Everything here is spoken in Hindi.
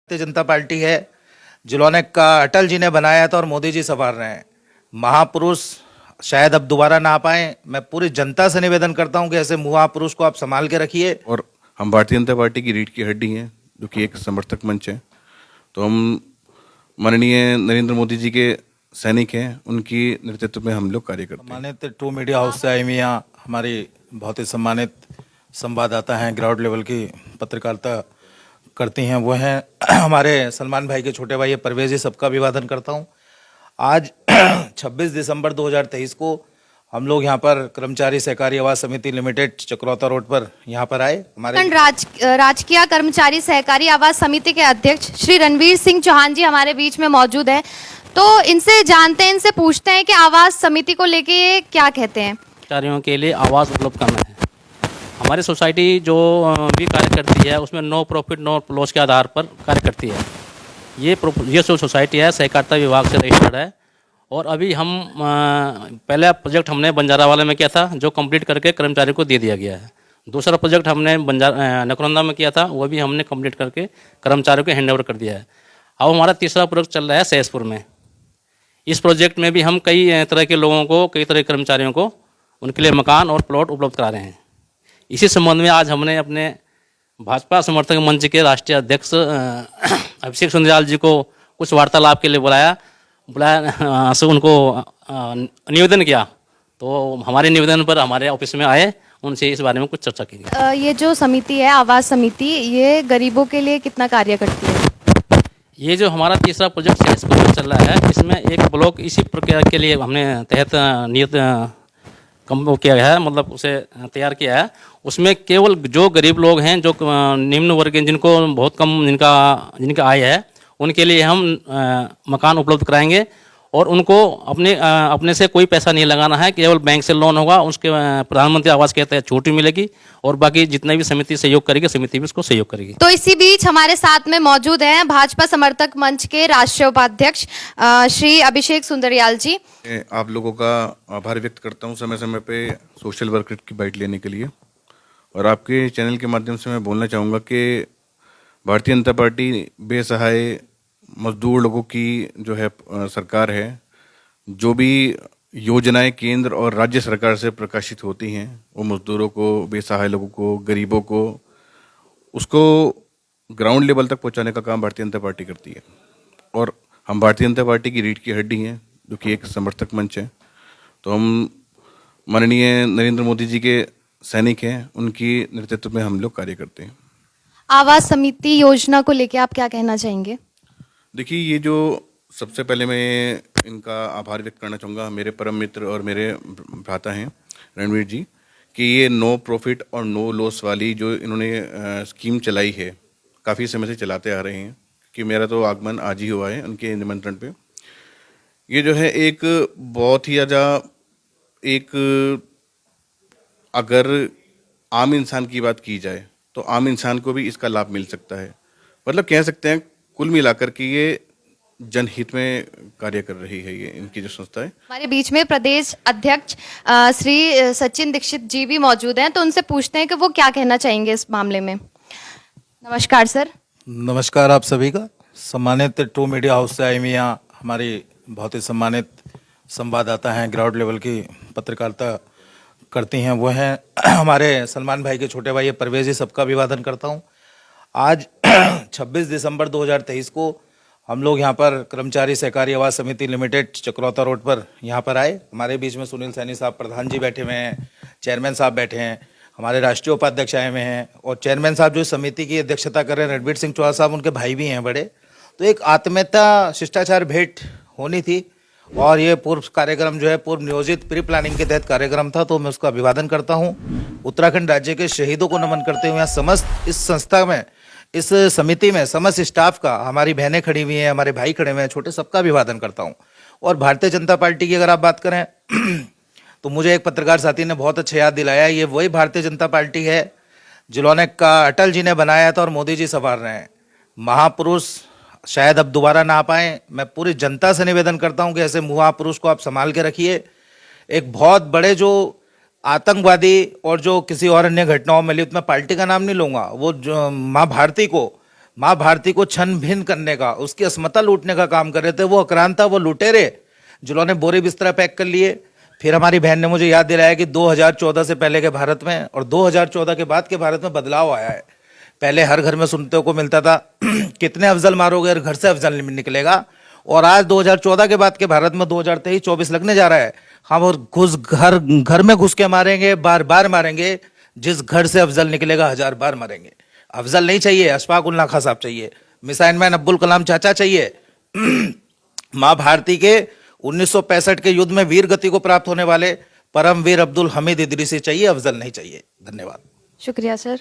भारतीय जनता पार्टी है जिन्होंने का अटल जी ने बनाया था और मोदी जी संभाल रहे हैं। महापुरुष शायद अब दोबारा ना आ पाए। मैं पूरी जनता से निवेदन करता हूं कि ऐसे महापुरुष को आप संभाल के रखिए। और हम भारतीय जनता पार्टी की रीढ़ की हड्डी हैं, जो कि एक समर्थक मंच है। तो हम माननीय नरेंद्र मोदी जी के सैनिक हैं, उनकी नेतृत्व में हम लोग कार्य करते हैं। सम्मानित ट्रू मीडिया हाउस से आई हुई यहाँ हमारी बहुत ही सम्मानित संवाददाता हैं, ग्राउंड लेवल की पत्रकारिता करती हैं, वो हैं हमारे सलमान भाई के छोटे भाई परवेज जी। सबका अभिवादन करता हूं। आज 26 दिसंबर 2023 को हम लोग यहाँ पर कर्मचारी सहकारी आवास समिति लिमिटेड चक्रौता रोड पर यहाँ पर आए। हमारे राजकीय कर्मचारी सहकारी आवास समिति के अध्यक्ष श्री रणवीर सिंह चौहान जी हमारे बीच में मौजूद है। तो इनसे जानते हैं, इनसे पूछते हैं कि आवास समिति को लेके ये क्या कहते हैं। कर्मचारियों के लिए आवास उपलब्ध करना है। हमारी सोसाइटी जो भी कार्य करती है उसमें नो प्रॉफिट नो लॉस के आधार पर कार्य करती है। ये जो सोसाइटी है सहकारिता विभाग से रजिस्टर्ड है। और अभी हम पहला प्रोजेक्ट हमने बंजारावाला में किया था, जो कंप्लीट करके कर्मचारियों को दे दिया गया है। दूसरा प्रोजेक्ट हमने नकरौंदा में किया था, वो भी हमने कंप्लीट करके कर्मचारियों को हैंड ओवर कर दिया है। अब हमारा तीसरा प्रोजेक्ट चल रहा है सहसपुर में। इस प्रोजेक्ट में भी हम कई तरह के लोगों को, कई तरह के कर्मचारियों को उनके लिए मकान और प्लॉट उपलब्ध करा रहे हैं। इसी संबंध में आज हमने अपने भाजपा समर्थक मंच के राष्ट्रीय अध्यक्ष अभिषेक सुंदरियाल जी को कुछ वार्तालाप के लिए बुलाया से उनको निवेदन किया। तो हमारे निवेदन पर हमारे ऑफिस में आए, उनसे इस बारे में कुछ चर्चा की गई। ये जो समिति है आवास समिति, ये गरीबों के लिए कितना कार्य करती है? ये जो हमारा तीसरा प्रोजेक्ट सहसपुर में चल रहा है, इसमें एक ब्लॉक इसी प्रक्रिया के लिए हमने तहत नियत कम किया है, मतलब उसे तैयार किया है। उसमें केवल जो गरीब लोग हैं, जो निम्न वर्ग हैं, जिनको बहुत कम जिनका आय है, उनके लिए हम मकान उपलब्ध कराएंगे। और उनको अपने से कोई पैसा नहीं लगाना है, केवल बैंक से लोन होगा। उसके प्रधानमंत्री आवास के तहत छूट भी मिलेगी और बाकी जितने भी समिति सहयोग करेगी, समिति भी उसको सहयोग करेगी। तो इसी बीच हमारे साथ में मौजूद हैं भाजपा समर्थक मंच के राष्ट्रीय उपाध्यक्ष श्री अभिषेक सुंदरियाल जी। आप लोगों का आभार व्यक्त करता हूं समय समय पे सोशल वर्कर की बाइट लेने के लिए। और आपके चैनल के माध्यम से मैं बोलना चाहूँगा कि भारतीय जनता पार्टी बेसहाय मजदूर लोगों की जो है सरकार है। जो भी योजनाएं केंद्र और राज्य सरकार से प्रकाशित होती हैं, वो मजदूरों को, बेसहाय लोगों को, गरीबों को, उसको ग्राउंड लेवल तक पहुंचाने का काम भारतीय जनता पार्टी करती है। और हम भारतीय जनता पार्टी की रीढ़ की हड्डी हैं, जो कि एक समर्थक मंच है। तो हम माननीय नरेंद्र मोदी जी के सैनिक हैं, उनकी नेतृत्व में हम लोग कार्य करते हैं। आवास समिति योजना को लेके आप क्या कहना चाहेंगे? देखिए, ये जो सबसे पहले मैं इनका आभार व्यक्त करना चाहूँगा, मेरे परम मित्र और मेरे भ्राता हैं रणवीर जी, कि ये नो प्रॉफिट और नो लॉस वाली जो इन्होंने स्कीम चलाई है, काफ़ी समय से चलाते आ रहे हैं। कि मेरा तो आगमन आज ही हुआ है उनके निमंत्रण पे। ये जो है एक बहुत ही ज़्यादा अगर आम इंसान की बात की जाए तो आम इंसान को भी इसका लाभ मिल सकता है। मतलब कह सकते हैं कुल मिलाकर के ये जनहित में कार्य कर रही है, ये इनकी जो संस्था है। हमारे बीच में प्रदेश अध्यक्ष श्री सचिन दीक्षित जी भी मौजूद हैं, तो उनसे पूछते हैं कि वो क्या कहना चाहेंगे इस मामले में। नमस्कार सर। नमस्कार आप सभी का। सम्मानित ट्रू मीडिया हाउस से आई हुई यहाँ हमारी बहुत ही सम्मानित संवाददाता हैं, ग्राउंड लेवल की पत्रकारिता करती हैं, वो हैं हमारे सलमान भाई के छोटे भाई परवेज जी। सबका अभिवादन करता हूँ। आज 26 दिसंबर 2023 को हम लोग यहाँ पर कर्मचारी सहकारी आवास समिति लिमिटेड चक्रौता रोड पर यहाँ पर आए। हमारे बीच में सुनील सैनी साहब प्रधान जी बैठे हुए हैं, चेयरमैन साहब बैठे हैं, हमारे राष्ट्रीय उपाध्यक्ष आए हुए हैं, और चेयरमैन साहब जो समिति की अध्यक्षता कर रहे हैं रणवीर सिंह चौहान साहब, उनके भाई भी हैं बड़े। तो एक आत्मीयता शिष्टाचार भेंट होनी थी, और ये पूर्व कार्यक्रम जो है पूर्व नियोजित प्री प्लानिंग के तहत कार्यक्रम था। तो मैं उसका अभिवादन करता हूँ। उत्तराखंड राज्य के शहीदों को नमन करते हुए समस्त इस संस्था में, इस समिति में समस्त स्टाफ का, हमारी बहनें खड़ी हुई हैं, हमारे भाई खड़े हुए हैं, छोटे, सबका अभिवादन करता हूँ। और भारतीय जनता पार्टी की अगर आप बात करें तो मुझे एक पत्रकार साथी ने बहुत अच्छा याद दिलाया, ये वही भारतीय जनता पार्टी है जिन्होंने का अटल जी ने बनाया था और मोदी जी संभाल रहे हैं। महापुरुष शायद अब दोबारा ना आ पाए। मैं पूरी जनता से निवेदन करता हूं कि ऐसे महापुरुष को आप संभाल के रखिए। एक बहुत बड़े जो आतंकवादी और जो किसी और अन्य घटनाओं में लिप्त, मैं पार्टी का नाम नहीं लूंगा, वो जो माँ भारती को माँ भारती को छन भिन्न करने का, उसकी अस्मिता लूटने का काम कर रहे थे। वो आक्रांता, वो लुटेरे जिन्होंने बोरे बिस्तरा पैक कर लिए। फिर हमारी बहन ने मुझे याद दिलाया कि 2014 से पहले के भारत में और 2014 के बाद के भारत में बदलाव आया है। पहले हर घर में सुनने को मिलता था कितने अफजल मारोगे और घर से अफजल नहीं निकलेगा, और आज 2014 के बाद के भारत में 2023-24 लगने जा रहा है। हम और घर में घुस के मारेंगे, बार बार मारेंगे। जिस घर से अफजल निकलेगा 1000 बार मारेंगे। अफजल नहीं चाहिए, अशफाक उल्ला खां साहब चाहिए, मिसाइल मैन अब्दुल कलाम चाचा चाहिए। माँ भारती के 1965 के युद्ध में वीर गति को प्राप्त होने वाले परमवीर अब्दुल हमीद इदरीसी चाहिए, अफजल नहीं चाहिए। धन्यवाद। शुक्रिया सर।